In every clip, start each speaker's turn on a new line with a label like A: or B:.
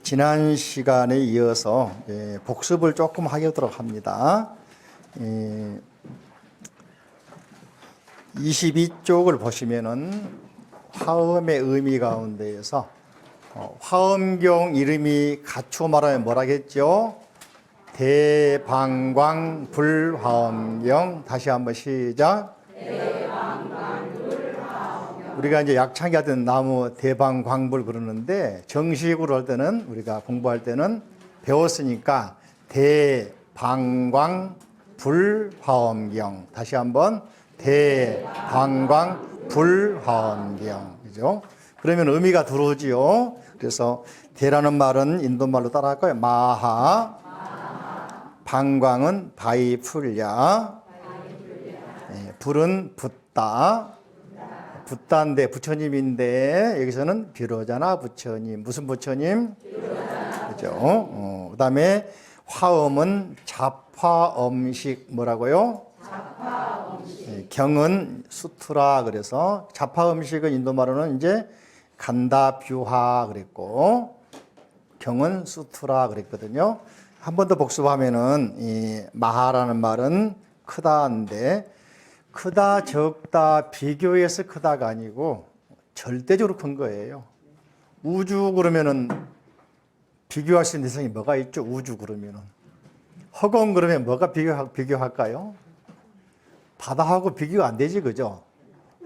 A: 지난 시간에 이어서 복습을 조금 하도록 합니다. 22쪽을 보시면은 화음의 의미 가운데에서 화음경 이름이 갖추어 말하면 뭐라겠죠? 대방광불화음경. 다시 한번 시작. 우리가 이제 약창이 하던 나무 대방광불 그러는데 정식으로 할 때는 우리가 공부할 때는 배웠으니까 대방광불화음경. 다시 한번 대방광불화음경. 그죠? 그러면 의미가 들어오지요. 그래서 대라는 말은 인도말로 따라할 거예요. 마하. 방광은 바위 풀야. 불은 붓다. 붓다인데 부처님인데 여기서는 비로자나 부처님. 무슨 부처님? 그죠? 그다음에 화음은 잡화음식. 뭐라고요? 경은 수트라. 그래서 잡화음식은 인도말로는 이제 간다뷰하 그랬고 경은 수트라 그랬거든요. 한 번 더 복습하면은 이 마하라는 말은 크다인데 크다 적다 비교해서 크다가 아니고 절대적으로 큰 거예요. 우주 그러면은 비교할 수 있는 대상이 뭐가 있죠? 우주 그러면은 허공 그러면 뭐가 비교할까요? 바다하고 비교가 안 되지, 그죠?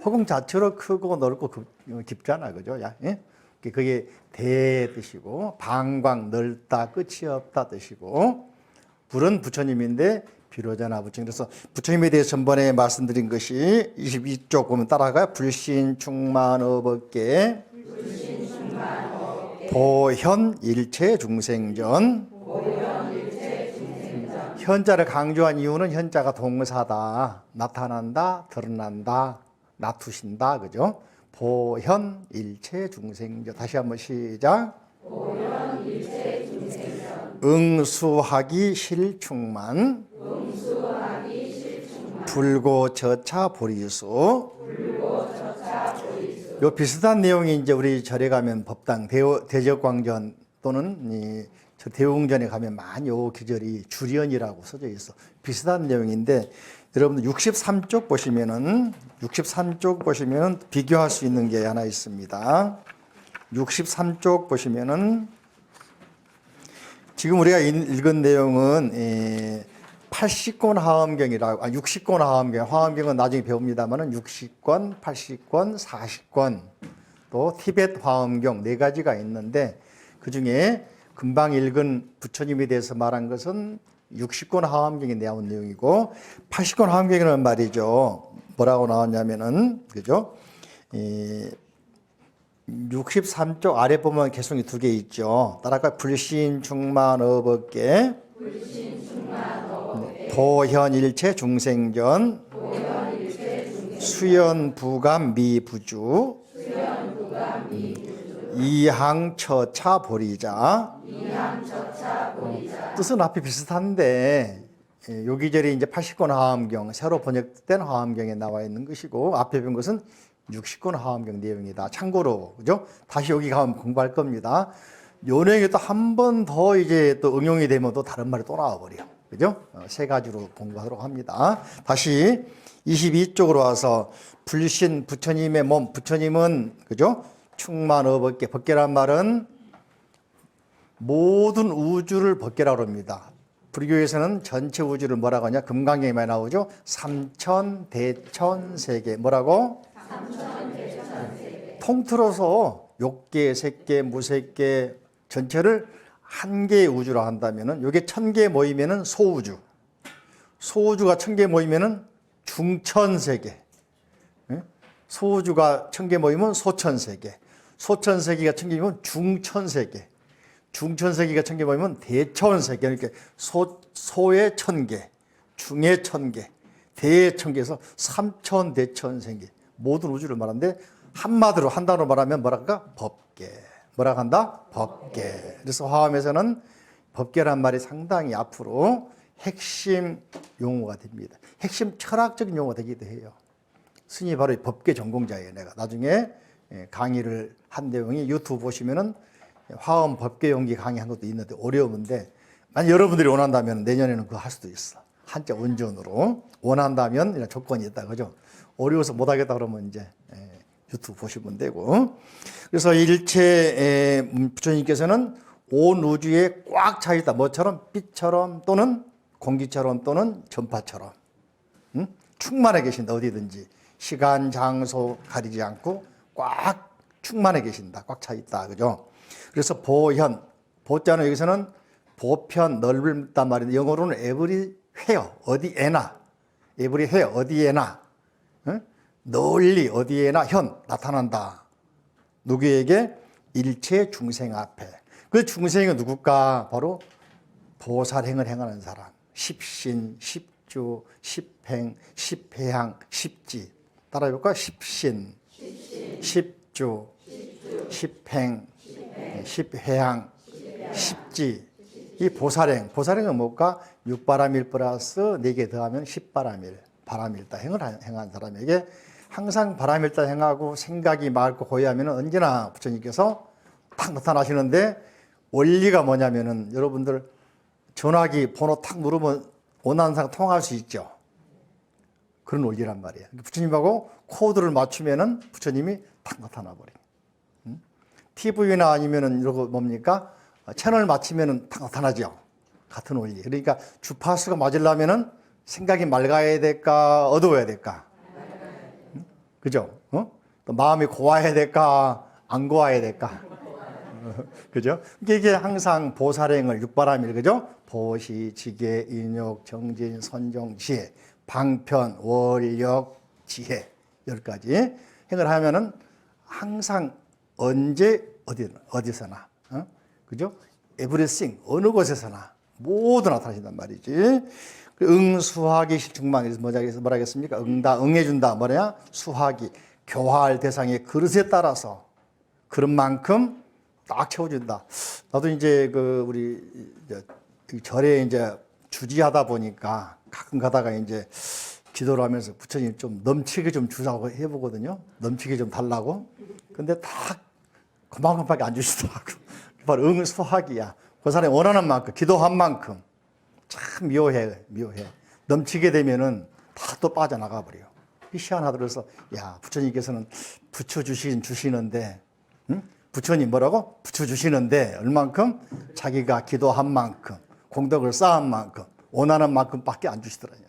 A: 허공 자체로 크고 넓고 깊잖아, 그죠? 예? 그게 대 뜻이고 방광 넓다 끝이 없다 뜻이고 불은 부처님인데 비로자나 부처님. 그래서 부처님에 대해서 전번에 말씀드린 것이 22쪽 보면 따라가요. 불신충만업업계 보현일체 중생전. 현자를 강조한 이유는 현자가 동사다. 나타난다, 드러난다, 나투신다. 그죠? 보현일체 중생전. 다시 한번 시작. 보현일체 중생전. 응수하기 실충만. 불고저차 보리수. 요 비슷한 내용이 이제 우리 절에 가면 법당 대적광전 또는 저 대웅전에 가면 많이 요 기절이 주련이라고 써져 있어. 비슷한 내용인데 여러분들 63쪽 보시면은 비교할 수 있는 게 하나 있습니다. 63쪽 보시면은 지금 우리가 읽은 내용은 80권 화엄경이라고, 60권 화엄경. 화엄경은 나중에 배웁니다만은 60권, 80권, 40권, 또 티벳 화엄경 4가지가 있는데 그 중에 금방 읽은 부처님에 대해서 말한 것은 60권 화엄경에 나온 내용이고 80권 화엄경에는 말이죠. 뭐라고 나왔냐면은, 그죠? 63쪽 아래 보면 개성이 2개 있죠. 따라가 불신충만업업계 보현일체 중생전 수연부감 미부주 이항처차 보리자. 뜻은 앞이 비슷한데 요기절이 이제 80권 화엄경 새로 번역된 화엄경에 나와 있는 것이고 앞에 본 것은 60권 화엄경 내용이다. 참고로, 그죠? 다시 여기 가면 공부할 겁니다. 요 내용이 또 한 번 더 이제 또 응용이 되면 또 다른 말이 또 나와버려. 그죠? 3가지로 공부하도록 합니다. 다시 22쪽으로 와서 불신 부처님의 몸. 부처님은, 그죠? 충만업업계. 법계란 말은 모든 우주를 법계라고 합니다. 불교에서는 전체 우주를 뭐라고 하냐? 금강경에 많이 나오죠? 삼천대천세계. 뭐라고? 통틀어서 욕계, 색계, 무색계 전체를 한 개의 우주로 한다면은 요게 1000개 모이면은 소우주. 소우주가 1000개 모이면은 중천세계. 소우주가 1000개 모이면 소천세계. 소천세계가 1000개 모이면 중천세계. 중천세계가 1000개 모이면 대천세계. 이렇게 소의 1000개, 중의 1000개, 대의 1000개에서 삼천대천세계. 모든 우주를 말하는데 한마디로 한 단어로 말하면 뭐랄까? 법계. 뭐라고 한다? 법계. 그래서 화엄에서는 법계란 말이 상당히 앞으로 핵심 용어가 됩니다. 핵심 철학적인 용어가 되기도 해요. 스님이 바로 법계 전공자예요. 내가 나중에 강의를 한 내용이 유튜브 보시면은 화엄 법계 용기 강의한 것도 있는데 어려운데 만약 여러분들이 원한다면 내년에는 그거 할 수도 있어. 한자 원전으로 원한다면 이런 조건이 있다 그죠? 어려워서 못하겠다 그러면 이제 유튜브 보시면 되고. 그래서 일체 부처님께서는 온 우주에 꽉 차 있다. 뭐처럼? 빛처럼 또는 공기처럼 또는 전파처럼 충만해 계신다. 어디든지 시간 장소 가리지 않고 꽉 충만해 계신다. 꽉 차 있다. 그죠? 그래서 보현, 보자는 여기서는 보편, 넓다 말인데 영어로는 everywhere, 어디에나, everywhere, 어디에나, 널리 어디에나 현 나타난다. 누구에게? 일체 중생 앞에. 그 중생은 누굴까? 바로 보살행을 행하는 사람. 십신, 십주, 십행, 십회향, 십지. 따라해볼까? 십신, 십주, 십행, 십회향, 십지. 이 보살행은 뭘까? 육바람일 플러스 4개 더하면 십바람일, 바람일다 행을 행한 사람에게 항상 바람일다 행하고 생각이 맑고 고요하면 언제나 부처님께서 탁 나타나시는데 원리가 뭐냐면은 여러분들 전화기 번호 탁 누르면 원하는 사람 통화할 수 있죠. 그런 원리란 말이에요. 부처님하고 코드를 맞추면은 부처님이 탁 나타나 버려요. TV나 아니면은 이러고 뭡니까? 채널 맞추면은 탁 나타나죠. 같은 원리. 그러니까 주파수가 맞으려면은 생각이 맑아야 될까, 어두워야 될까? 그죠? 또 마음이 고와야 될까, 안 고와야 될까? 그죠? 이게 항상 보살행을 육바람일, 그죠? 보시, 지계, 인욕, 정진, 선종, 지혜, 방편, 월력, 지혜, 10가지 행을 하면은 항상 언제 어디서나, 그죠? everything, 어느 곳에서나 모두 나타나신단 말이지. 응수하기 실중망, 뭐라 하겠습니까? 응해준다. 뭐냐? 수하기, 교화할 대상의 그릇에 따라서 그릇만큼 딱 채워준다. 나도 이제 우리 절에 이제 주지하다 보니까 가끔 가다가 이제 기도를 하면서 부처님 좀 넘치게 좀 주자고 해보거든요. 넘치게 좀 달라고. 근데 딱 그만큼밖에 안 주시더라고. 바로 응수하기야. 그 사람이 원하는 만큼, 기도한 만큼. 참 묘해. 넘치게 되면은 다 또 빠져나가 버려요. 희한하다. 그래서 야, 부처님께서는 주시는데, 부처님 뭐라고? 주시는데 얼만큼? 자기가 기도한 만큼, 공덕을 쌓은 만큼, 원하는 만큼밖에 안 주시더라고요.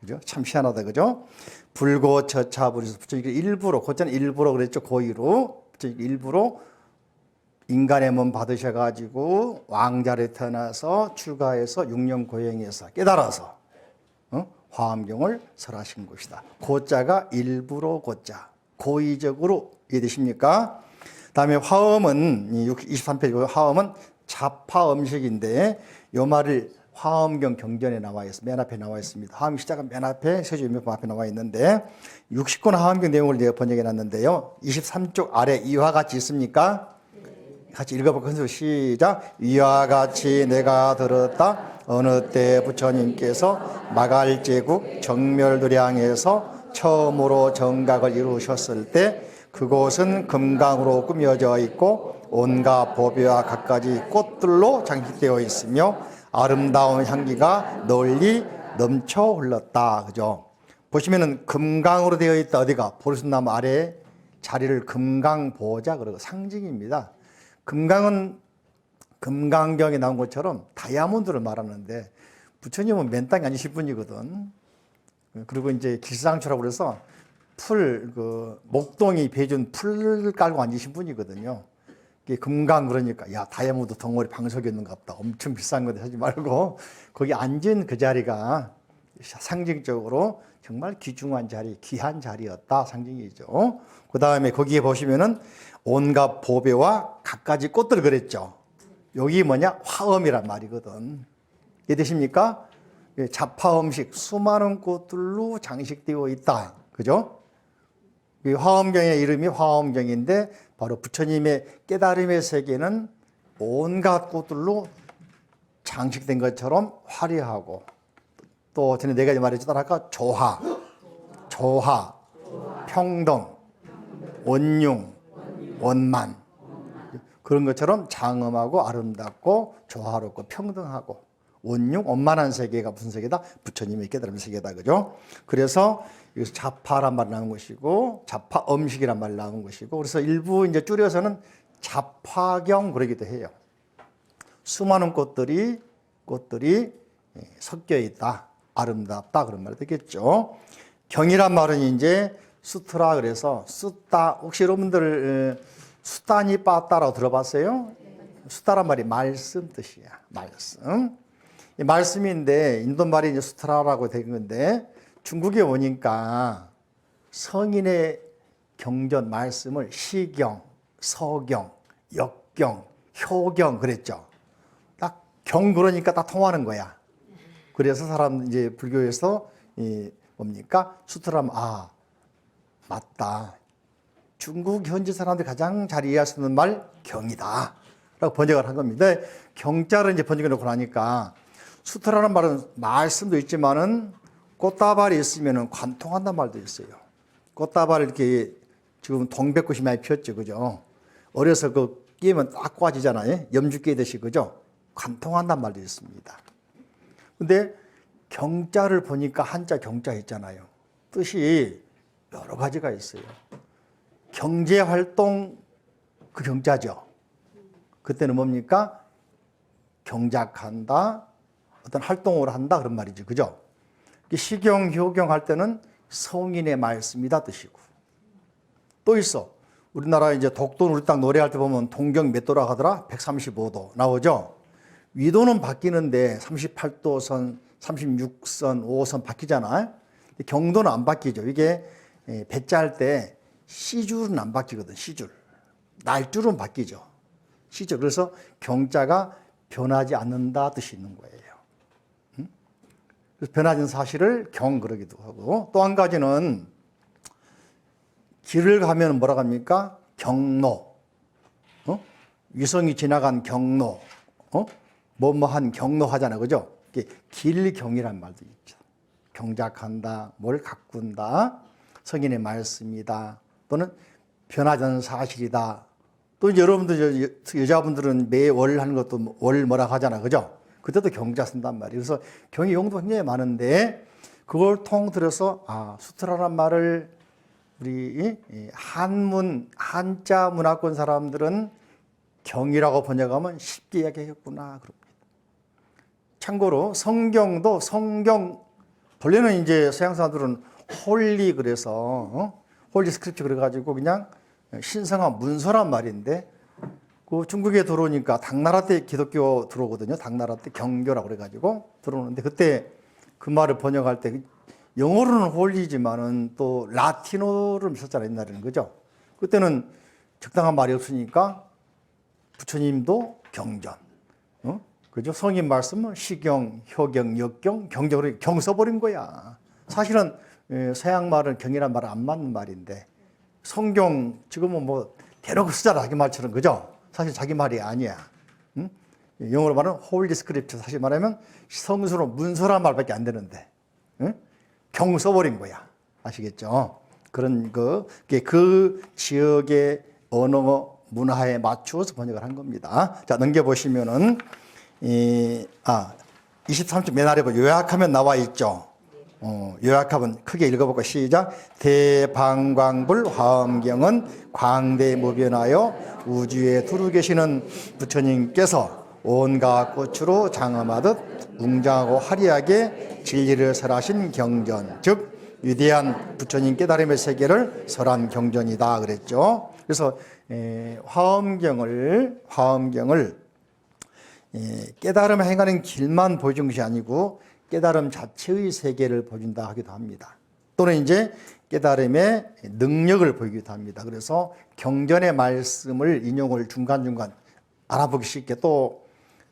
A: 그죠? 참 희한하다. 그죠? 불고 처차불에서 부처님께서 일부러, 그때는 일부러 그랬죠. 고의로. 부처님 일부러 인간의 몸 받으셔가지고 왕자를 태어나서 출가해서 6년 고행해서 깨달아서 화엄경을 설하신 것이다. 고자가 일부러 고자, 고의적으로 이해되십니까? 다음에 화엄은 23페이지 화엄은 자파음식인데 이 말을 화엄경 경전에 나와 있습니다. 맨 앞에 나와 있습니다. 화엄 시작은 맨 앞에 세조유명법 앞에 나와 있는데 60권 화엄경 내용을 내가 번역해 놨는데요. 23쪽 아래 이와 같이 있습니까? 같이 읽어볼까요? 시작. 이와 같이 내가 들었다. 어느 때 부처님께서 마갈제국 정멸도량에서 처음으로 정각을 이루셨을 때 그곳은 금강으로 꾸며져 있고 온갖 보배와 갖가지 꽃들로 장식되어 있으며 아름다운 향기가 널리 넘쳐 흘렀다. 그죠? 보시면은 금강으로 되어 있다. 어디가? 보리꽃나무 아래에 자리를 금강보자 그러고 상징입니다. 금강은 금강경에 나온 것처럼 다이아몬드를 말하는데 부처님은 맨 땅에 앉으신 분이거든. 그리고 이제 길상초라고 그래서 목동이 배준 풀 깔고 앉으신 분이거든요. 이게 금강 그러니까 야 다이아몬드 덩어리 방석이었는가 보다. 엄청 비싼 건데 하지 말고 거기 앉은 그 자리가 상징적으로 정말 귀중한 자리, 귀한 자리였다 상징이죠. 그 다음에 거기에 보시면은 온갖 보배와 갖가지 꽃들 그랬죠. 여기 뭐냐? 화엄이란 말이거든. 이해되십니까? 자파음식 수많은 꽃들로 장식되어 있다. 그죠? 화엄경의 이름이 화엄경인데 바로 부처님의 깨달음의 세계는 온갖 꽃들로 장식된 것처럼 화려하고 또 전에 네 가지 말했잖아. 아까 조화, 평등, 원융, 원만. 그런 것처럼 장엄하고 아름답고 조화롭고 평등하고 온융 원만한 세계가 무슨 세계다? 부처님의 깨달음 세계다. 그죠? 그래서 여기서 자파란 말이 나온 것이고 자파 음식이란 말이 나온 것이고 그래서 일부 이제 줄여서는 자파경 그러기도 해요. 수많은 꽃들이 섞여 있다. 아름답다. 그런 말이 되겠죠. 경이란 말은 이제 수트라 그래서 숫다. 혹시 여러분들 수다니 빠따라고 들어봤어요? 수다란 말이 말씀 뜻이야. 말씀. 이 말씀인데 인도말이 이제 수트라라고 된 건데 중국에 오니까 성인의 경전 말씀을 시경, 서경, 역경, 효경 그랬죠. 딱 경 그러니까 딱 통하는 거야. 그래서 사람 이제 불교에서 뭡니까? 수트라면 아 맞다. 중국 현지 사람들이 가장 잘 이해할 수 있는 말 경이다. 라고 번역을 한 겁니다. 경자를 이제 번역해 놓고 나니까 수트라는 말은 말씀도 있지만은 꽃다발이 있으면 관통한다는 말도 있어요. 꽃다발을 이렇게 지금 동백꽃이 많이 피었죠. 그죠? 어려서 그 끼면 딱 꽈지잖아요. 염주 끼듯이. 그죠? 관통한다는 말도 있습니다. 근데 경자를 보니까 한자 경자 있잖아요. 뜻이 여러 가지가 있어요. 경제활동 그 경자죠. 그때는 뭡니까? 경작한다. 어떤 활동을 한다. 그런 말이죠. 그죠? 시경, 효경 할 때는 성인의 말씀이다 뜻이고. 또 있어. 우리나라 이제 독도 우리 땅 노래할 때 보면 동경 몇 도라 하더라? 135도 나오죠? 위도는 바뀌는데 38도선, 36선, 5선 바뀌잖아. 경도는 안 바뀌죠. 이게 배짜 할 때 시줄은 안 바뀌거든. 시줄. 날줄은 바뀌죠. 시줄. 그래서 경자가 변하지 않는다 뜻이 있는 거예요. 그래서 변하는 사실을 경 그러기도 하고 또 한 가지는 길을 가면 뭐라고 합니까? 경로. 위성이 지나간 경로. 뭐뭐한 경로 하잖아요. 그죠? 길경이란 말도 있죠. 경작한다, 뭘 가꾼다, 성인의 말씀이다, 또는 변하지 않는 사실이다. 또 이제 여러분들, 여자분들은 매월 하는 것도 월 뭐라고 하잖아. 그죠? 그때도 경자 쓴단 말이에요. 그래서 경의 용도 굉장히 많은데 그걸 통틀어서 수트라란 말을 우리 한문, 한자 문화권 사람들은 경이라고 번역하면 쉽게 이야기하겠구나. 그럽니다. 참고로 성경도 성경, 본래는 이제 서양 사람들은 홀리 그래서, 홀리 스크립처 그래가지고 그냥 신성한 문서란 말인데 그 중국에 들어오니까 당나라 때 기독교 들어오거든요. 당나라 때 경교라고 그래가지고 들어오는데 그때 그 말을 번역할 때 영어로는 홀리지만은 또 라틴어를 썼잖아요. 옛날에는. 그죠? 그때는 적당한 말이 없으니까 부처님도 경전. 그죠? 성인 말씀은 시경, 효경, 역경, 경전으로 경 써버린 거야. 사실은 서양 말은 경이란 말은 안 맞는 말인데 성경 지금은 뭐 대놓고 쓰잖아. 자기 말처럼. 그죠? 사실 자기 말이 아니야. 응? 영어로 말하면 홀리 스크립처. 사실 말하면 성수로 문서란 말밖에 안 되는데 응? 경 써버린 거야. 아시겠죠? 그런 그 지역의 언어 문화에 맞추어서 번역을 한 겁니다. 자, 넘겨보시면은 23쪽 맨 아래 요약하면 나와 있죠. 요약하면 크게 읽어볼까? 시작. 대방광불 화엄경은 광대무변하여 우주에 두루 계시는 부처님께서 온갖 꽃으로 장엄하듯 웅장하고 화려하게 진리를 설하신 경전, 즉 위대한 부처님 깨달음의 세계를 설한 경전이다 그랬죠. 그래서 화엄경을 깨달음을 행하는 길만 보여준 것이 아니고 깨달음 자체의 세계를 보여준다 하기도 합니다. 또는 이제 깨달음의 능력을 보이기도 합니다. 그래서 경전의 말씀을 인용을 중간중간 알아보기 쉽게 또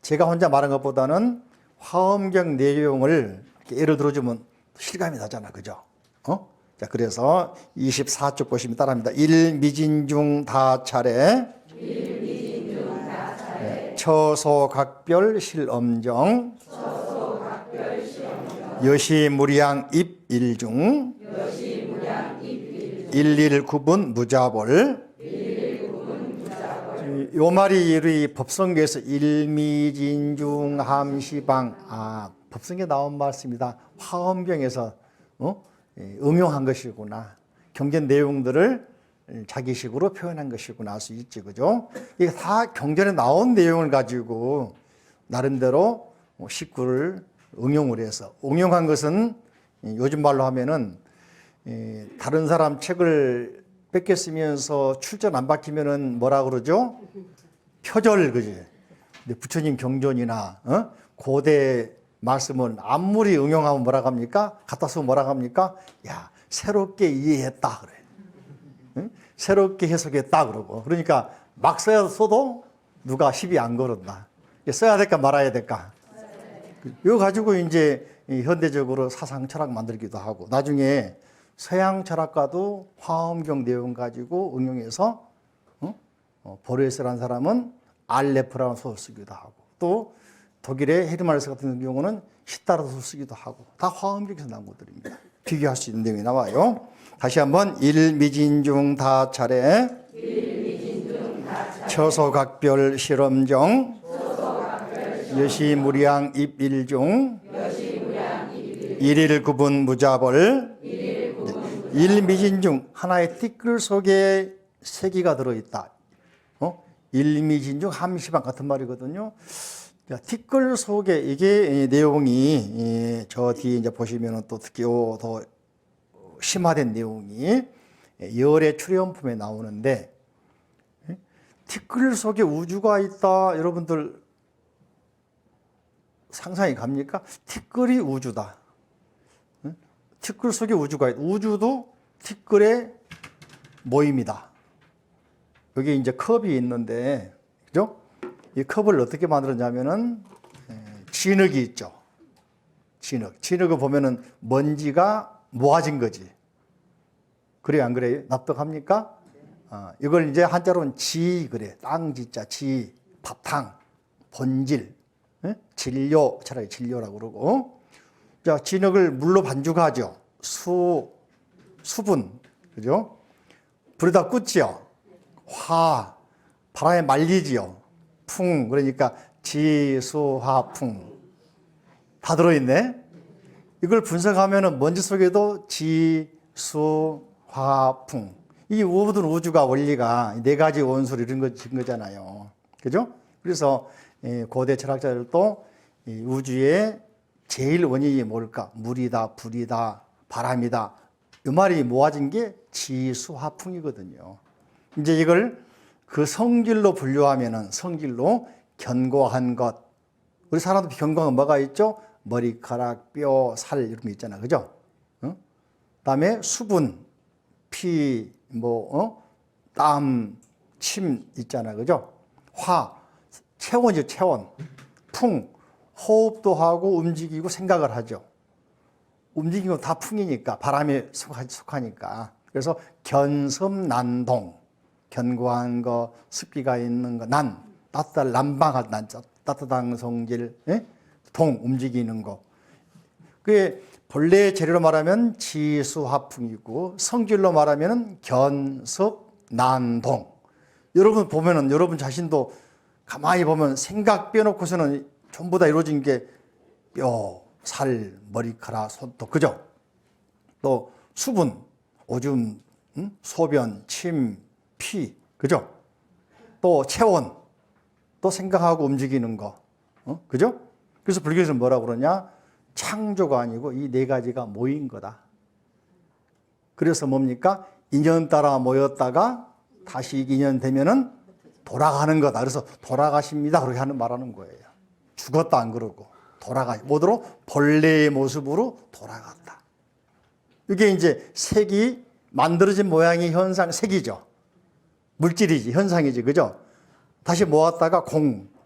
A: 제가 혼자 말한 것보다는 화엄경 내용을 예를 들어주면 실감이 나잖아. 그죠? 자, 그래서 24쪽 보시면 따라합니다. 일미진중 다차례 처소각별 실엄정 여시무량 입일중 일일구분 무자볼 요 말이 우리 법성계에서 일미진중함시방 법성계에 나온 말씀이다. 화엄경에서 응용한 것이구나. 경전 내용들을 자기식으로 표현한 것이구나 할 수 있지, 그죠? 이게 다 경전에 나온 내용을 가지고 나름대로 식구를 응용을 해서, 응용한 것은 요즘 말로 하면은 다른 사람 책을 뺏겨 쓰면서 출전 안 바뀌면은 뭐라 그러죠? 표절, 그지? 근데 부처님 경전이나 고대 말씀은 아무리 응용하면 뭐라 합니까? 갖다 쓰면 뭐라 합니까? 야, 새롭게 이해했다 그래. 응? 새롭게 해석했다 그러고. 그러니까 막 써도 누가 시비 안 걸었나. 써야 될까 말아야 될까? 이거 가지고 이제 현대적으로 사상 철학 만들기도 하고, 나중에 서양 철학가도 화엄경 내용 가지고 응용해서 보레스라는 사람은 알레프라는 소설 쓰기도 하고, 또 독일의 헤르만헤세 같은 경우는 히타르 소설 쓰기도 하고, 다 화엄경에서 나온 것들입니다. 비교할 수 있는 내용이 나와요. 다시 한번 일미진중 다차례 처소각별 실험정 여시무량 입일중 일일구분 무자벌. 일미진중, 하나의 티끌 속에 세기가 들어있다. 일미진중 함시방 같은 말이거든요. 티끌 속에 이게 내용이 저 뒤에 이제 보시면은 또 특히 더 심화된 내용이 열의 출현품에 나오는데, 티끌 속에 우주가 있다. 여러분들 상상이 갑니까? 티끌이 우주다. 티끌 속에 우주가 있다. 우주도 티끌의 모임이다. 여기 이제 컵이 있는데, 그죠? 이 컵을 어떻게 만들었냐면은 진흙이 있죠. 진흙을 보면은 먼지가 모아진 거지. 그래요, 안 그래요? 납득합니까? 이걸 이제 한자로는 지 그래. 땅지자, 지, 바탕, 본질, 진료, 차라리 진료라고 그러고. 자, 진흙을 물로 반죽하죠. 수분, 그죠? 불에다 꽂지요. 화, 바람에 말리지요. 풍, 그러니까 지, 수, 화, 풍. 다 들어있네. 이걸 분석하면은 먼지 속에도 지, 수, 화, 풍. 이 모든 우주가 원리가 네 가지 원소를 이런 거잖아요. 그죠? 그래서 고대 철학자들도 우주의 제일 원인이 뭘까? 물이다, 불이다, 바람이다. 이 말이 모아진 게 지수화풍이거든요. 이제 이걸 그 성질로 분류하면은 성질로 견고한 것. 우리 사람도 견고한 뭐가 있죠? 머리카락, 뼈, 살 이런 게 있잖아. 그죠? 그다음에 수분, 피, 땀, 침 있잖아. 그죠? 화, 체온이죠. 체온. 풍, 호흡도 하고 움직이고 생각을 하죠. 움직이고 다 풍이니까, 바람에 속하니까. 그래서 견섬난동, 견고한 거, 습기가 있는 거, 따뜻한 난방할 난, 따뜻한 성질, 동, 움직이는 거. 그게 본래 재료로 말하면 지수화풍이고, 성질로 말하면 견섭난동. 여러분 보면은 여러분 자신도 가만히 보면 생각 빼놓고서는 전부 다 이루어진 게 뼈, 살, 머리카락, 손톱, 그죠? 또 수분, 오줌, 소변, 침, 피, 그죠? 또 체온, 또 생각하고 움직이는 거, 그죠? 그래서 불교에서는 뭐라고 그러냐? 창조가 아니고 이 네 가지가 모인 거다. 그래서 뭡니까? 인연 따라 모였다가 다시 인연 되면은 돌아가는 거다. 그래서 돌아가십니다. 그렇게 말하는 거예요. 죽었다 안 그러고 뭐더러 본래의 모습으로 돌아갔다. 이게 이제 색이 만들어진 모양이 현상, 색이죠. 물질이지, 현상이지, 그죠? 다시 모았다가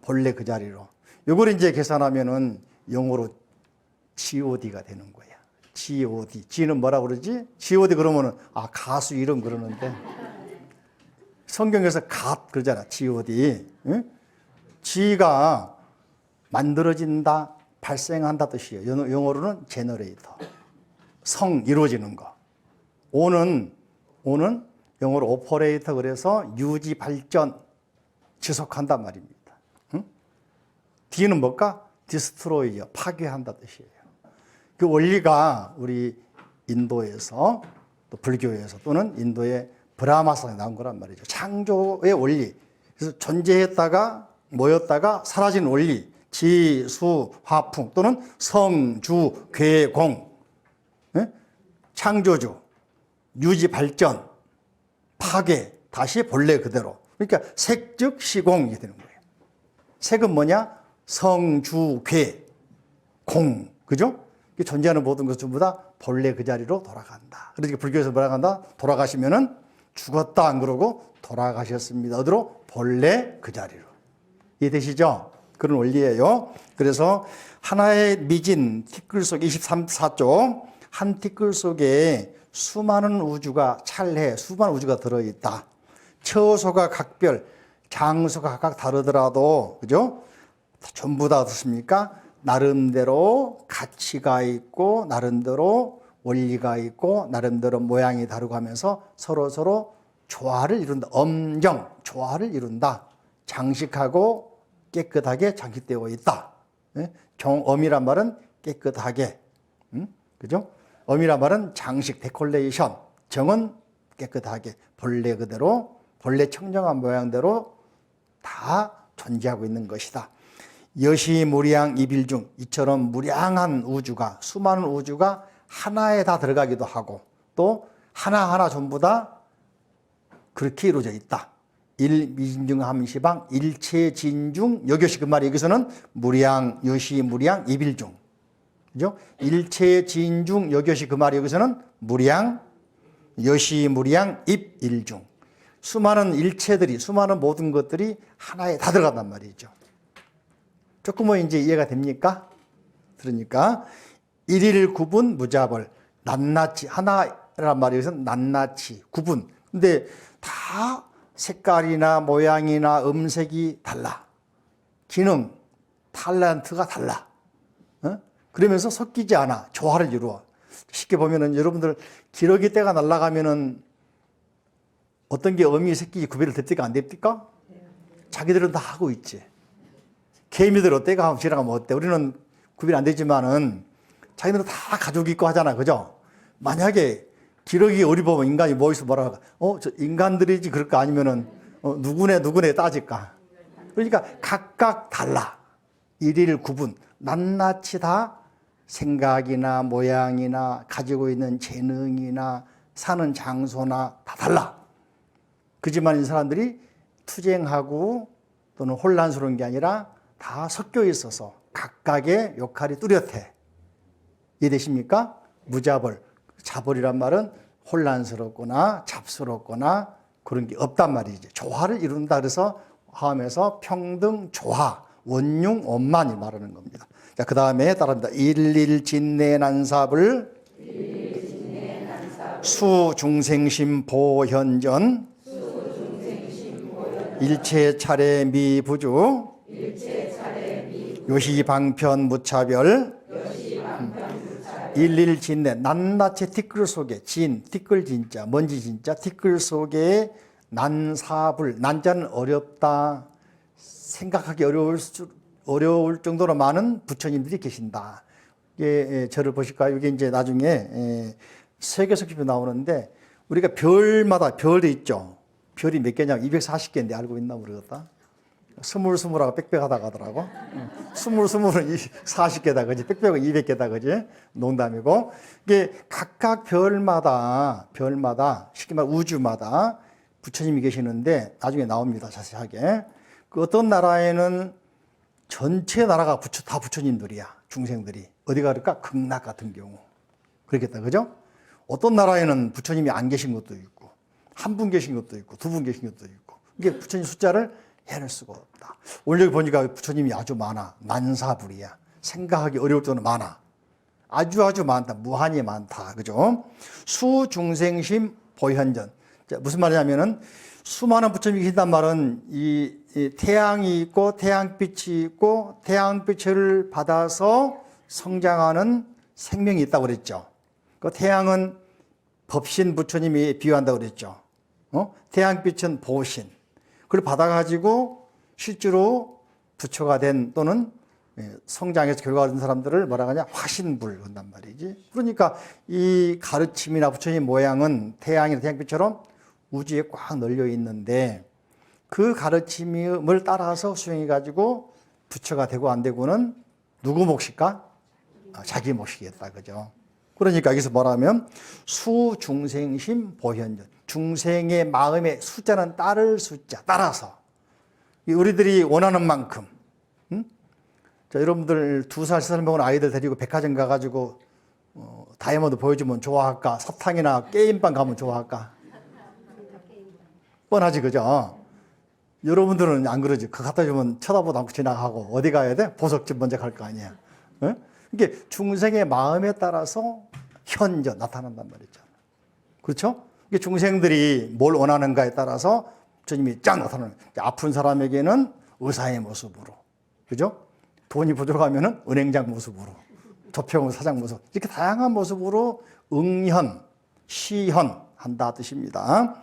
A: 본래 그 자리로. 이걸 이제 계산하면은 영어로 GOD가 되는 거야. GOD. G는 뭐라 그러지? GOD 그러면은, 가수 이름 그러는데. 성경에서 갓 그러잖아. GOD. 응? G가 만들어진다, 발생한다 뜻이에요. 영어로는 제너레이터. 이루어지는 거. O는 영어로 오퍼레이터 그래서 유지 발전. 지속한단 말입니다. 응? D는 뭘까? 디스트로이어, 파괴한다 뜻이에요. 그 원리가 우리 인도에서 또 불교에서 또는 인도의 브라마상에 나온 거란 말이죠. 창조의 원리. 그래서 존재했다가 모였다가 사라진 원리. 지, 수, 화풍 또는 성, 주, 괴, 공. 네? 창조주, 유지, 발전, 파괴, 다시 본래 그대로. 그러니까 색, 즉, 시공 이게 되는 거예요. 색은 뭐냐? 성, 주, 괴, 공. 그죠? 존재하는 모든 것 전부 다 본래 그 자리로 돌아간다. 그러니까 불교에서 뭐라 한다? 돌아가시면은 죽었다 안 그러고 돌아가셨습니다. 어디로? 본래 그 자리로. 이해되시죠? 그런 원리예요. 그래서 하나의 미진 티끌 속에 24쪽 한 티끌 속에 수많은 우주가 찰해 수많은 우주가 들어있다. 처소가 각별, 장소가 각각 다르더라도 그죠? 전부 다 어떻습니까? 나름대로 가치가 있고 나름대로 원리가 있고 나름대로 모양이 다르고 하면서 서로 조화를 이룬다. 엄정, 조화를 이룬다. 장식하고 깨끗하게 장식되어 있다. 엄이란 말은 깨끗하게, 그죠? 엄이란 말은 장식, 데콜레이션. 정은 깨끗하게 본래 그대로, 본래 청정한 모양대로 다 존재하고 있는 것이다. 여시무량 이빌중, 이처럼 무량한 우주가, 수많은 우주가 하나에 다 들어가기도 하고 또 하나하나 전부 다 그렇게 이루어져 있다. 일미진중함시방 일체진중 여교시 그 말이 여기서는 무량, 여시무량 이빌중. 그죠? 일체진중 여교시 그 말이 여기서는 무량, 여시무량 입일중. 수많은 일체들이, 수많은 모든 것들이 하나에 다 들어간단 말이죠. 조금은 이제 이해가 됩니까? 그러니까 일일 구분 무자벌 낱낱이 하나란 말이 여기서 낱낱이 구분. 근데 다 색깔이나 모양이나 음색이 달라. 기능, 탤런트가 달라. 그러면서 섞이지 않아. 조화를 이루어. 쉽게 보면은 여러분들 기러기 떼가 날아가면은 어떤 게 어미 새끼 구별을 됩니까? 안 됩니까? 자기들은 다 하고 있지. 개미들 떼가 지나가면 어때? 우리는 구별 안 되지만은 자기들은 다 가족이 있고 하잖아. 그죠? 만약에 기러기 어리 보면 인간이 뭐 있어 뭐라 할까? 저 인간들이지 그럴까? 아니면은 누구네 따질까? 그러니까 각각 달라. 일일 구분. 낱낱이 다 생각이나 모양이나 가지고 있는 재능이나 사는 장소나 다 달라. 그지만 이 사람들이 투쟁하고 또는 혼란스러운 게 아니라 다 섞여 있어서 각각의 역할이 뚜렷해. 이해되십니까? 무자벌. 자벌이란 말은 혼란스럽거나 잡스럽거나 그런 게 없단 말이지. 조화를 이룬다. 그래서 화음에서 평등, 조화, 원융, 원만이 말하는 겁니다. 자, 그 다음에 따라합니다. 일일진내난삽을 수중생심 보현전 일체차례 미부주 요시방편 무차별 일일진내 낱낱이 티끌 속에 진, 티끌 진짜, 먼지 진짜, 티끌 속에 난사불, 난자는 어렵다. 생각하기 어려울 정도로 많은 부처님들이 계신다. 이게 저를 보실까요? 이게 이제 나중에 세계석집에 나오는데 우리가 별마다 별이 있죠. 별이 몇 개냐면 240개인데 알고 있나 모르겠다. 스물하고 빽빽하다 가더라고. 스물은 40개다, 그지? 빽빽은 200개다, 그지? 농담이고. 이게 각각 별마다, 쉽게 말해 우주마다 부처님이 계시는데 나중에 나옵니다, 자세하게. 그 어떤 나라에는 전체 나라가 다 부처님들이야, 중생들이. 어디가 그럴까? 극락 같은 경우. 그렇겠다, 그죠? 어떤 나라에는 부처님이 안 계신 것도 있고, 한 분 계신 것도 있고, 두 분 계신 것도 있고. 이게 부처님 숫자를 해낼 수가 없다. 오늘 여기 보니까 부처님이 아주 많아. 난사불이야. 생각하기 어려울 정도로 많아. 아주 많다. 무한히 많다. 그죠? 수중생심 보현전. 자, 무슨 말이냐면은 수많은 부처님이 계신단 말은 이 태양이 있고 태양빛이 있고 태양빛을 받아서 성장하는 생명이 있다고 그랬죠. 그 태양은 법신 부처님이 비유한다고 그랬죠. 태양빛은 보신. 그걸 받아가지고 실제로 부처가 된 또는 성장해서 결과가 된 사람들을 뭐라 하냐? 화신불 한단 말이지. 그러니까 이 가르침이나 부처님 모양은 태양이나 태양빛처럼 우주에 꽉 널려 있는데 그 가르침을 따라서 수행해가지고 부처가 되고 안 되고는 누구 몫일까? 자기 몫이겠다. 그죠? 그러니까 여기서 뭐라면 수중생심 보현전. 중생의 마음의 숫자는 따를 숫자, 따라서. 우리들이 원하는 만큼. 자, 여러분들 2살, 3살 먹은 아이들 데리고 백화점 가가지고 다이아몬드 보여주면 좋아할까? 사탕이나 게임방 가면 좋아할까? 뻔하지, 그죠? 여러분들은 안 그러지. 그거 갖다 주면 쳐다보도 않고 지나가고 어디 가야 돼? 보석집 먼저 갈 거 아니야. 이게 중생의 마음에 따라서 현전 나타난단 말이죠. 그렇죠? 이게 중생들이 뭘 원하는가에 따라서 주님이 쫙 나타나는. 아픈 사람에게는 의사의 모습으로, 그죠? 돈이 부족하면은 은행장 모습으로, 조평 사장 모습, 이렇게 다양한 모습으로 응현, 시현 한다 뜻입니다.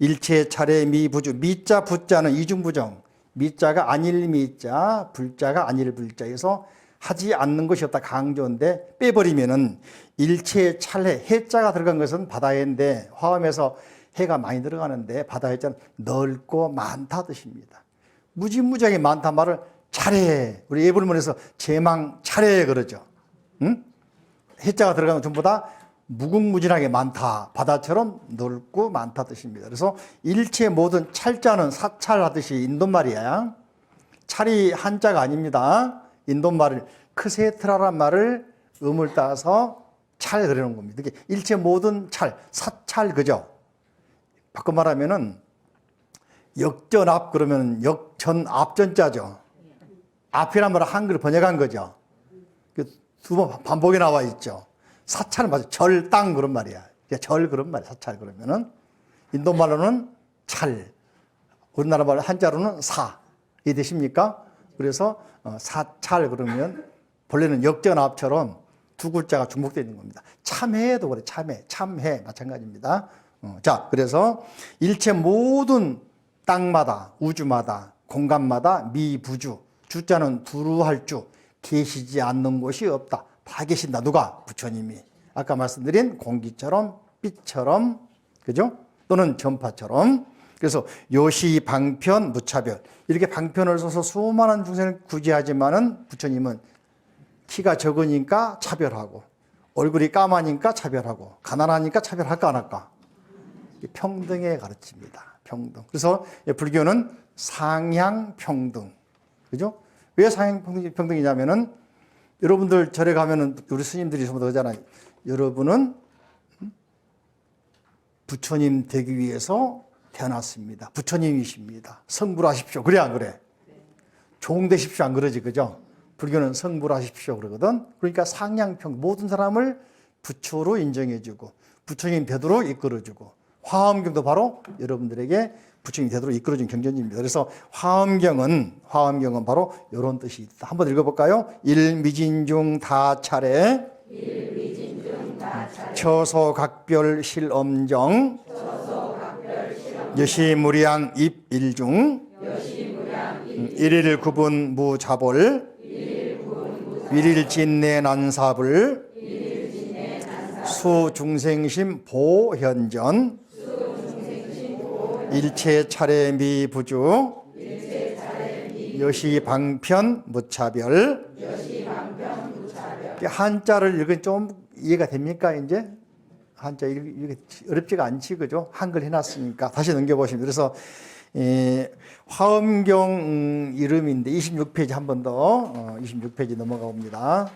A: 일체 차례 미부주, 미자 부자는 이중부정, 미자가 아닐 미자, 불자가 아닐 불자에서 하지 않는 것이 없다 강조인데 빼버리면은 일체 찰해, 해자가 들어간 것은 바다해인데 화엄에서 해가 많이 들어가는데 바다해자는 넓고 많다 뜻입니다. 무지무지하게 많다 말을 차례, 우리 예불문에서 제망 차례 그러죠. 응? 해자가 들어가는 건 전부 다 무궁무진하게 많다. 바다처럼 넓고 많다 뜻입니다. 그래서 일체 모든 찰자는 사찰하듯이 인도말이야. 찰이 한자가 아닙니다. 인도말을 크세트라란 말을 음을 따서 찰 그러는 겁니다. 이게 일체 모든 찰, 사찰 그죠? 바꿔 말하면은 역전압 그러면 역전 앞전자죠. 앞이란 말을 한글로 번역한 거죠. 두 번 반복이 나와 있죠. 사찰은 맞아. 절, 땅 그런 말이야. 절 그런 말이야. 사찰 그러면은. 인도말로는 찰. 우리나라 말 한자로는 사. 이해되십니까? 그래서 사찰 그러면 본래는 역전압처럼 두 글자가 중복되어 있는 겁니다. 참회도 그래. 참회. 참회. 마찬가지입니다. 자, 그래서 일체 모든 땅마다, 우주마다, 공간마다 미부주. 주자는 두루할 주. 계시지 않는 곳이 없다. 다 계신다. 누가? 부처님이. 아까 말씀드린 공기처럼, 빛처럼, 그죠? 또는 전파처럼. 그래서 요시, 방편, 무차별. 이렇게 방편을 써서 수많은 중생을 구제하지만은 부처님은 키가 적으니까 차별하고, 얼굴이 까마니까 차별하고, 가난하니까 차별할까 안 할까? 평등의 가르침입니다. 평등. 그래서 불교는 상향평등. 그죠? 왜 상향평등이냐면은 여러분들 절에 가면은 우리 스님들이 전부 다 그러잖아요. 여러분은 부처님 되기 위해서 태어났습니다. 부처님이십니다. 성불하십시오. 그래 안 그래? 종되십시오. 안 그러지 그죠? 불교는 성불하십시오 그러거든. 그러니까 상향평 모든 사람을 부처로 인정해주고 부처님 되도록 이끌어주고 화엄경도 바로 여러분들에게 부처님 되도록 이끌어준 경전입니다. 그래서 화엄경은 바로 이런 뜻이 있다. 한번 읽어볼까요? 일미진중 다차례 처소각별 실엄정 여시무량 입일중 일일 구분 무자볼 일일진내 난사불 수중생심 보현전 일체 차례 미부주 여시방편 무차별. 한자를 읽으면 좀 이해가 됩니까 이제? 한자 읽기 어렵지가 않지 그죠? 한글 해놨으니까 다시 넘겨보시면 그래서 화엄경 이름인데 26페이지 한 번 더 26페이지 넘어가 봅니다.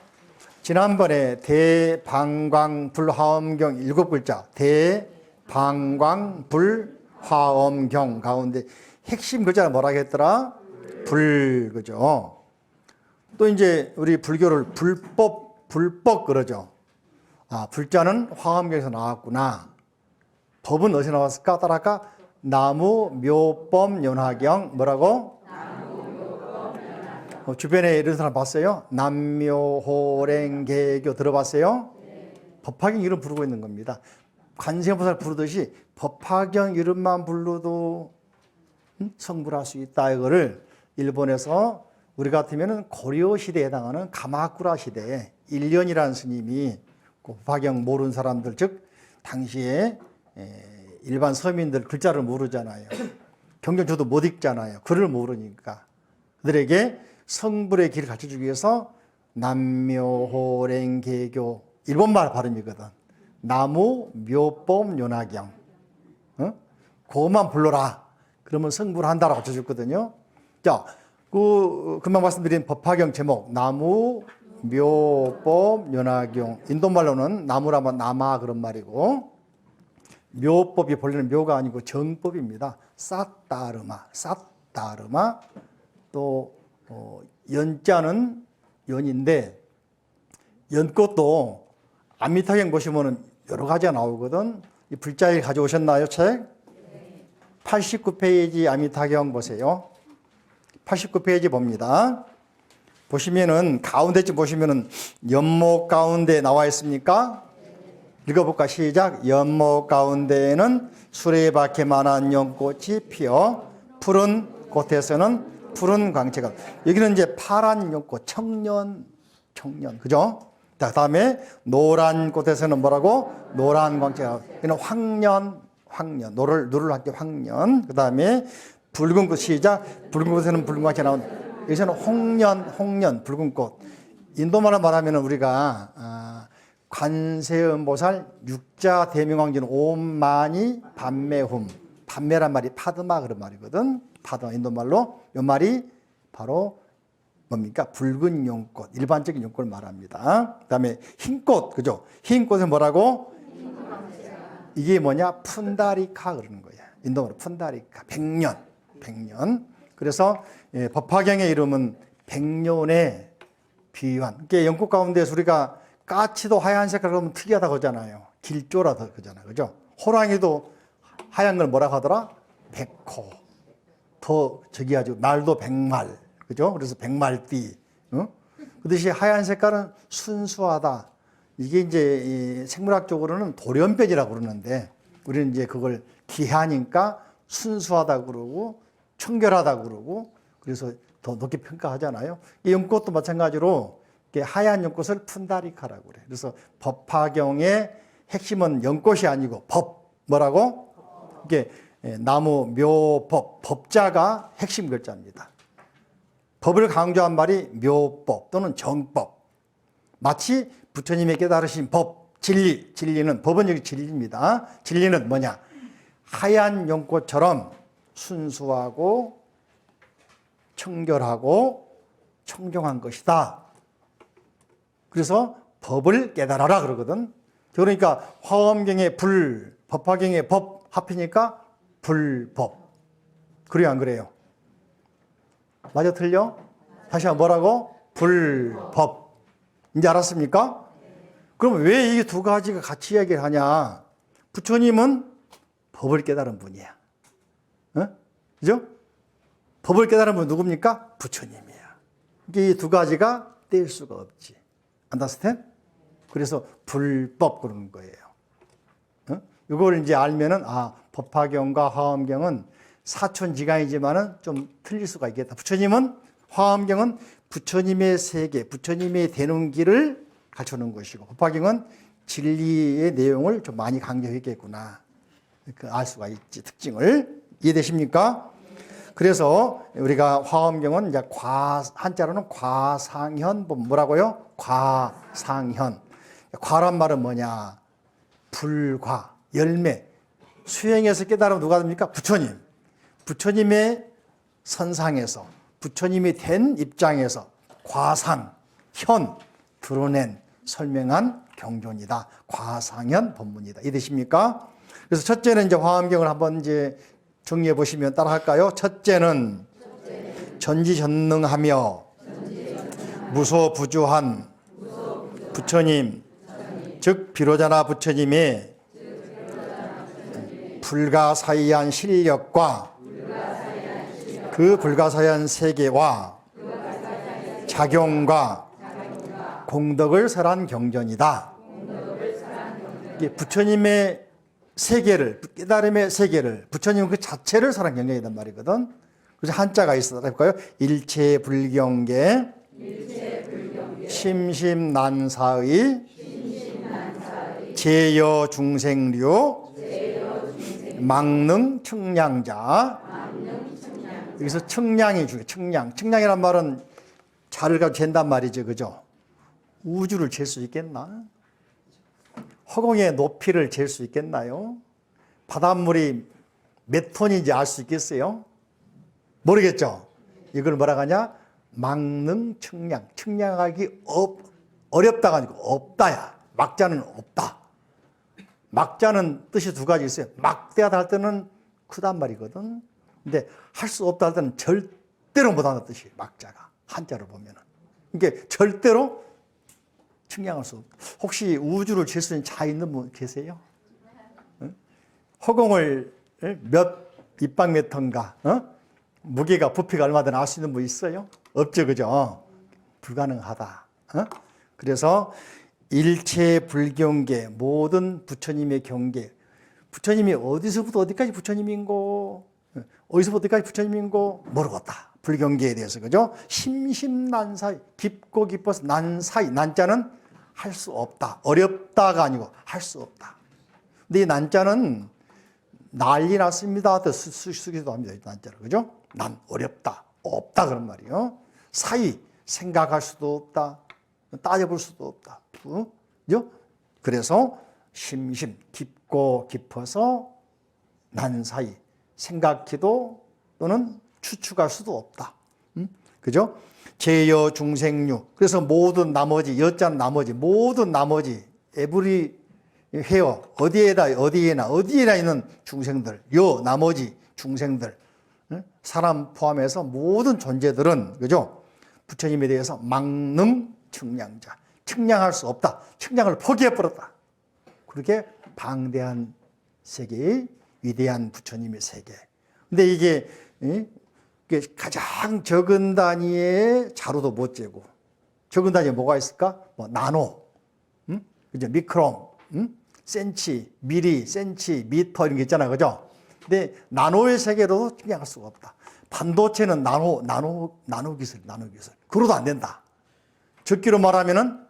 A: 지난번에 대방광불화엄경 7글자 대방광불화엄경 가운데 핵심 글자가 뭐라고 했더라? 불 그죠? 또 이제 우리 불교를 불법 그러죠. 아, 불자는 화엄경에서 나왔구나. 법은 어디서 나왔을까? 따라할까? 나무묘법 연화경 뭐라고? 주변에 이런 사람 봤어요? 남묘호랭개교 들어봤어요? 법화경 이름 부르고 있는 겁니다. 관세음보살 부르듯이 법화경 이름만 불러도 성불할 수 있다. 이거를 일본에서 우리 같으면 고려 시대에 해당하는 가마쿠라 시대에 일련이라는 스님이 법화경 모르는 사람들, 즉 당시에 일반 서민들 글자를 모르잖아요. 경전조도 못 읽잖아요. 글을 모르니까 그들에게 성불의 길을 가르쳐주기 위해서 남묘호랭개교, 일본말 발음이거든. 나무 묘법 요나경, 그것만 불러라. 그러면 성불한다라고 가르쳐줬거든요. 자, 금방 말씀드린 법화경 제목 나무 묘법 요나경, 인도말로는 나무라면 나마 그런 말이고, 묘법이 본래는 묘가 아니고 정법입니다. 사따르마, 사따르마. 또 연자는 연인데, 연꽃도 아미타경 보시면은 여러 가지가 나오거든. 이 불자일 가져오셨나요, 책? 89페이지 아미타경 보세요. 89페이지 봅니다. 보시면은 가운데쯤 보시면은 연목 가운데 나와 있습니까? 읽어볼까? 시작. 연목 가운데에는 수레바퀴만한 연꽃이 피어 푸른 꽃에서는 푸른 광채가. 여기는 이제 파란 연꽃, 청년, 그죠? 자, 다음에 노란 꽃에서는 뭐라고? 노란 광채가. 이는 황년, 노를 할때 황년. 그 다음에 붉은 꽃, 시작. 붉은 꽃에는 붉은 광채가 나온. 여기서는 홍년, 붉은 꽃. 인도말로 말하면 우리가 관세음보살 육자 대명왕전 오만이 반매훔. 반매란 말이 파드마 그런 말이거든. 파드마 인도말로. 이 말이 바로 뭡니까? 붉은 용꽃, 일반적인 용꽃을 말합니다. 그 다음에 흰꽃, 그죠? 흰꽃은 뭐라고? 이게 뭐냐? 푼다리카 그러는 거야. 인도말로 푼다리카. 백년. 그래서 법화경의 이름은 백년의 비유한. 그러니까 연꽃 가운데서 우리가 까치도 하얀 색깔 그러면 특이하다고 하잖아요. 길조라고 그러잖아요. 그죠? 호랑이도 하얀 걸 뭐라고 하더라? 백호. 더 저기 아주 말도 백말. 그죠? 그래서 백말띠. 그 듯이 하얀 색깔은 순수하다. 이게 이제 생물학적으로는 돌연변이라고 그러는데 우리는 이제 그걸 기하니까 순수하다고 그러고 청결하다고 그러고 그래서 더 높게 평가하잖아요. 이 연꽃도 마찬가지로 하얀 연꽃을 푼다리카라고 그래. 그래서 법화경의 핵심은 연꽃이 아니고 법. 뭐라고? 이게 나무 묘법. 법자가 핵심 글자입니다. 법을 강조한 말이 묘법 또는 정법. 마치 부처님의 깨달으신 법, 진리. 진리는, 법은 여기 진리입니다. 진리는 뭐냐? 하얀 연꽃처럼 순수하고 청결하고 청정한 것이다. 그래서 법을 깨달아라 그러거든. 그러니까 화엄경의 불, 법화경의 법 합히니까 불법. 그래요, 안 그래요? 맞아, 틀려? 다시 한번 뭐라고? 불법. 이제 알았습니까? 그럼 왜 이 두 가지가 같이 이야기를 하냐? 부처님은 법을 깨달은 분이야. 그죠? 법을 깨달은 분 누굽니까? 부처님이야. 이 두 가지가 뗄 수가 없지. 안다스텐? 그래서 불법 그러는 거예요. 이걸 이제 알면은, 법화경과 화엄경은 사촌지간이지만은 좀 틀릴 수가 있겠다. 부처님은, 화엄경은 부처님의 세계, 부처님의 되는 길을 가르쳐 놓은 것이고, 법화경은 진리의 내용을 좀 많이 강조했겠구나. 알 수가 있지, 특징을. 이해되십니까? 그래서 우리가 화엄경은 이제 한자로는 과상현, 뭐라고요? 과상현. 과란 말은 뭐냐? 불과, 열매. 수행해서 깨달으면 누가 됩니까? 부처님. 부처님의 선상에서, 부처님이 된 입장에서 과상, 현, 드러낸, 설명한 경전이다. 과상현 법문이다. 이해되십니까? 그래서 첫째는 이제 화엄경을 한번 이제 정리해 보시면 따라 할까요? 첫째는 전지전능하며 무소부주한 부처님, 즉 비로자나 부처님의 불가사의한 실력과 그 불가사의한 세계와 작용과 공덕을 설한 경전이다. 이게 부처님의 세계를, 깨달음의 세계를, 부처님 그 자체를 설한 경전이란 말이거든. 그래서 한자가 있어. 볼까요? 일체불경계, 심심난사의, 제여중생류, 망능측량자. 여기서 측량이 중요해요. 측량. 측량이란 말은 자를 가지고 잰단 말이죠. 그죠? 우주를 잴 수 있겠나? 허공의 높이를 잴 수 있겠나요? 바닷물이 몇 톤인지 알 수 있겠어요? 모르겠죠? 이걸 뭐라고 하냐? 망능측량. 측량하기 어렵다가 아니고 없다야. 막자는 없다. 막자는 뜻이 두 가지 있어요. 막대하다 할 때는 크단 말이거든. 근데 할 수 없다 할 때는 절대로 못하는 뜻이에요. 막자가. 한자로 보면은. 그러니까 절대로 측량할 수 없다. 혹시 우주를 잴 수 있는 자 있는 분 계세요? 응? 허공을 입방 몇 톤가? 무게가 부피가 얼마 되나 알 수 있는 분 있어요? 없죠, 그죠? 불가능하다. 그래서 일체불경계, 모든 부처님의 경계. 부처님이 어디서부터 어디까지 부처님인고, 어디서부터 어디까지 부처님인고 모르겠다. 불경계에 대해서, 그죠? 심심난사이, 깊고 깊어서 난사이, 난자는 할 수 없다. 어렵다가 아니고 할 수 없다. 근데 이 난자는 난리 났습니다. 쓰기도 합니다. 이 난자를, 그죠? 난 어렵다, 없다 그런 말이에요. 사이, 생각할 수도 없다. 따져볼 수도 없다. 그죠? 그래서 심심, 깊고 깊어서 난사이, 생각해도 또는 추측할 수도 없다. 그죠? 제여 중생류. 그래서 모든 나머지, 여자는 나머지, 모든 나머지, 에브리 헤어, 어디에나 있는 중생들, 나머지 중생들, 사람 포함해서 모든 존재들은, 그죠? 부처님에 대해서 망능 측량자. 측량할 수 없다. 측량을 포기해버렸다. 그렇게 방대한 세계, 위대한 부처님의 세계. 근데 이게 가장 적은 단위의 자루도 못 재고, 적은 단위에 뭐가 있을까? 뭐 나노, 그죠? 미크롬, 센치, 미리, 센치, 미터 이런 게 있잖아요, 그죠? 근데 나노의 세계로도 측량할 수가 없다. 반도체는 나노 기술. 그러도 안 된다. 적기로 말하면은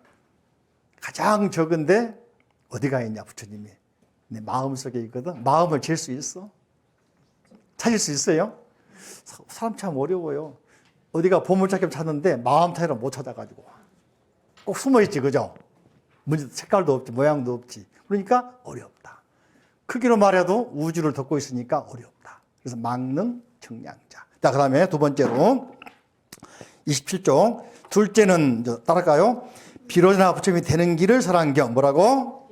A: 가장 적은데 어디가 있냐, 부처님이. 내 마음속에 있거든. 마음을 잴 수 있어? 찾을 수 있어요? 사람 참 어려워요. 어디가 보물찾기 찾는데 마음 타이로 못 찾아가지고 꼭 숨어있지, 그죠? 문제도 색깔도 없지, 모양도 없지. 그러니까 어렵다. 크기로 말해도 우주를 덮고 있으니까 어렵다. 그래서 망능 측량자. 자, 그 다음에 두 번째로 27쪽. 둘째는 따라갈까요? 비로자나 부처님이 되는 길을 설한경. 뭐라고?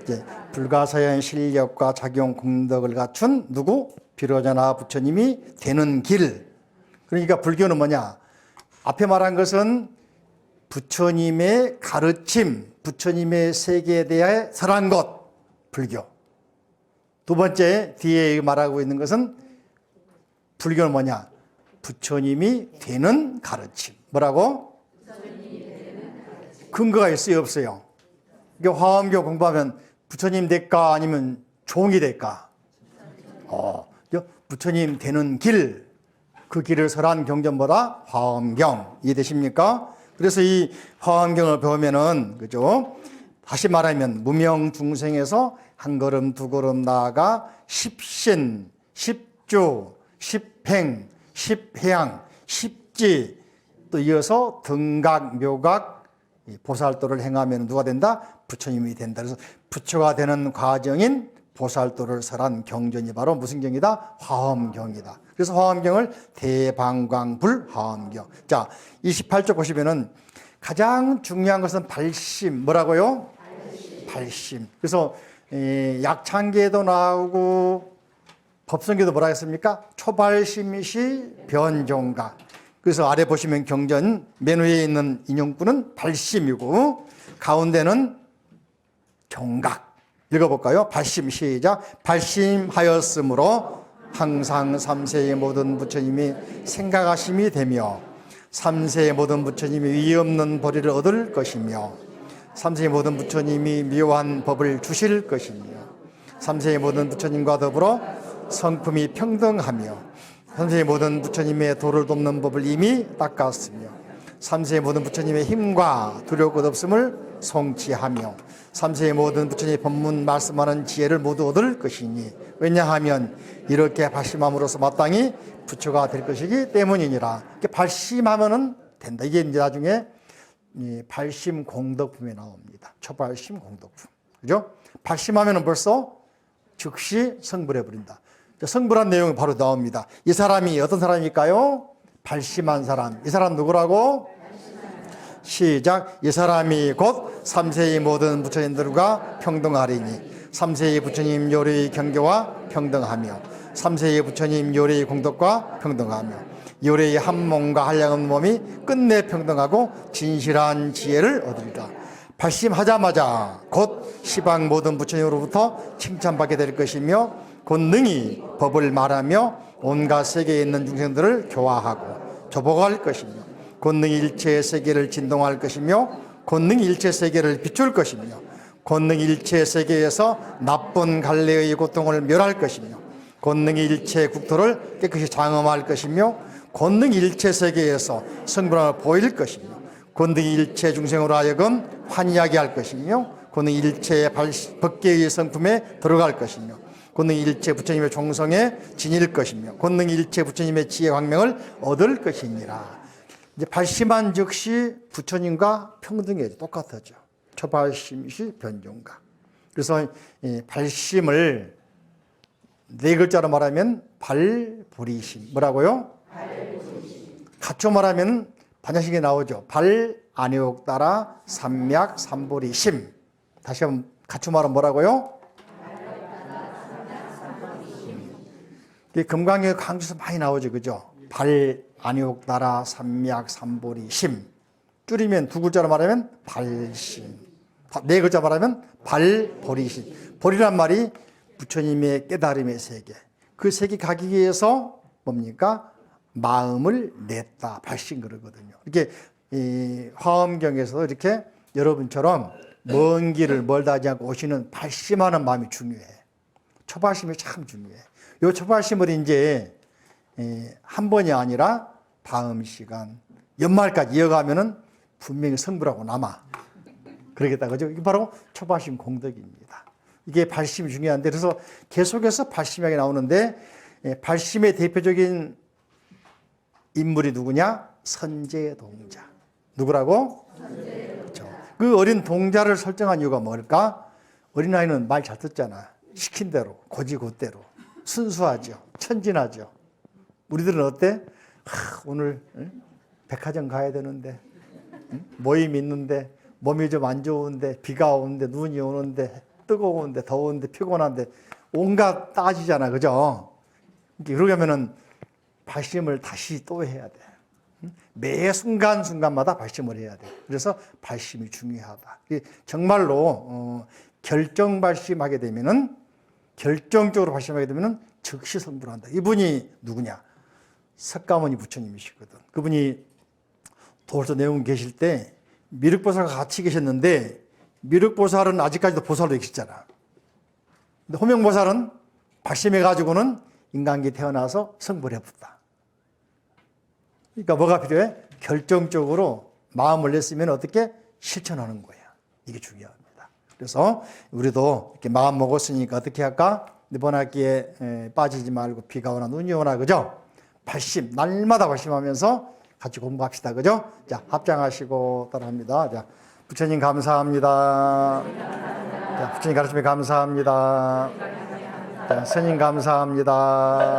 A: 이제 불가사의한 실력과 작용 공덕을 갖춘 누구? 비로자나 부처님이 되는 길. 그러니까 불교는 뭐냐? 앞에 말한 것은 부처님의 가르침, 부처님의 세계에 대해 설한 것, 불교. 두 번째 뒤에 말하고 있는 것은 불교는 뭐냐? 부처님이 되는 가르침. 뭐라고? 근거가 있어요, 없어요? 이게 화엄경 공부하면 부처님 될까 아니면 종이 될까? 부처님 되는 길, 그 길을 설한 경전보다 화엄경. 이해되십니까? 그래서 이 화엄경을 배우면은, 그죠? 다시 말하면 무명 중생에서 한 걸음 두 걸음 나아가 십신, 십주, 십행, 십해양, 십지, 또 이어서 등각, 묘각, 보살도를 행하면 누가 된다? 부처님이 된다. 그래서 부처가 되는 과정인 보살도를 설한 경전이 바로 무슨 경이다? 화엄경이다. 그래서 화엄경을 대방광불 화엄경. 자, 28쪽 보시면은 가장 중요한 것은 발심. 뭐라고요? 발심. 그래서 약창계도 나오고 법성계도 뭐라 했습니까? 초발심시 변종각. 그래서 아래 보시면 경전 맨 위에 있는 인용구는 발심이고 가운데는 종각. 읽어볼까요? 발심 시작. 발심하였으므로 항상 삼세의 모든 부처님이 생각하심이 되며 삼세의 모든 부처님이 위 없는 보리를 얻을 것이며 삼세의 모든 부처님이 묘한 법을 주실 것이며 삼세의 모든 부처님과 더불어 성품이 평등하며 삼세의 모든 부처님의 도를 돕는 법을 이미 닦았으며 삼세의 모든 부처님의 힘과 두려울 것 없음을 성취하며 삼세의 모든 부처님의 법문 말씀하는 지혜를 모두 얻을 것이니 왜냐하면 이렇게 발심함으로써 마땅히 부처가 될 것이기 때문이니라. 이렇게 발심하면은 된다. 이게 이제 나중에 발심 공덕품에 나옵니다. 초발심 공덕품. 그죠? 발심하면은 벌써 즉시 성불해 버린다. 성불한 내용이 바로 나옵니다. 이 사람이 어떤 사람일까요? 발심한 사람. 이 사람 누구라고? 시작. 이 사람이 곧 삼세의 모든 부처님들과 평등하리니 삼세의 부처님 요리의 경계와 평등하며 삼세의 부처님 요리의 공덕과 평등하며 요리의 한 몸과 한량없는 몸이 끝내 평등하고 진실한 지혜를 얻으리라. 발심하자마자 곧 시방 모든 부처님으로부터 칭찬받게 될 것이며 곧 능히 법을 말하며 온갖 세계에 있는 중생들을 교화하고 조복할 것이며 권능이 일체 세계를 진동할 것이며 권능이 일체 세계를 비출 것이며 권능이 일체 세계에서 나쁜 갈래의 고통을 멸할 것이며 권능이 일체 국토를 깨끗이 장엄할 것이며 권능이 일체 세계에서 성불함을 보일 것이며 권능이 일체 중생으로 하여금 환희하게 할 것이며 권능이 일체 법계의 성품에 들어갈 것이며 권능이 일체 부처님의 종성에 지닐 것이며 권능이 일체 부처님의 지혜 광명을 얻을 것이니라. 이제 발심한 즉시 부처님과 평등해져 똑같아져. 초발심시 변종가. 그래서 이 발심을 네 글자로 말하면 발보리심. 뭐라고요? 발보리심. 갖춰 말하면 반야식에 나오죠. 발 안욕 따라 삼맥 삼보리심. 다시 한번 갖춰 말하면 뭐라고요? 금강에 강주에서 많이 나오죠, 그죠? 발 안욕 따라 삼맥 삼보리심. 줄이면 두 글자로 말하면 발심. 네 글자 말하면 발보리심. 보리란 말이 부처님의 깨달음의 세계. 그 세계 가기 위해서 뭡니까? 마음을 냈다. 발심 그러거든요. 이렇게 이 화엄경에서 이렇게 여러분처럼 먼 길을 멀다 하지 않고 오시는 발심하는 마음이 중요해. 초발심이 참 중요해. 요 초발심을 이제 한 번이 아니라 다음 시간 연말까지 이어가면은 분명히 성불하고 남아. 그러겠다. 그죠? 이게 바로 초발심 공덕입니다. 이게 발심이 중요한데 그래서 계속해서 발심하게 나오는데 발심의 대표적인 인물이 누구냐? 선제동자. 누구라고? 그렇죠. 그 어린 동자를 설정한 이유가 뭘까? 어린아이는 말 잘 듣잖아. 시킨 대로, 고지고대로. 순수하죠. 천진하죠. 우리들은 어때? 오늘 백화점 가야 되는데 모임 있는데 몸이 좀 안 좋은데 비가 오는데 눈이 오는데 뜨거운데 더운데 피곤한데 온갖 따지잖아. 그죠? 그러려면은 발심을 다시 또 해야 돼. 매 순간순간마다 발심을 해야 돼. 그래서 발심이 중요하다. 정말로 결정 발심하게 되면은 결정적으로 발심하게 되면은 즉시 성불한다. 이분이 누구냐? 석가모니 부처님이시거든. 그분이 도솔 내용 계실 때 미륵보살과 같이 계셨는데 미륵보살은 아직까지도 보살로 계시잖아. 근데 호명보살은 발심해가지고는 인간계에 태어나서 성불해봤다. 그러니까 뭐가 필요해? 결정적으로 마음을 냈으면 어떻게 실천하는 거야. 이게 중요합니다. 그래서 우리도 이렇게 마음 먹었으니까 어떻게 할까? 이번 학기에 빠지지 말고 비가 오나 눈이 오나 그죠? 발심, 날마다 발심하면서 같이 공부합시다. 그죠? 자, 합장하시고 따라합니다. 자, 부처님 감사합니다. 자, 부처님 가르침에 감사합니다. 자, 스님 감사합니다.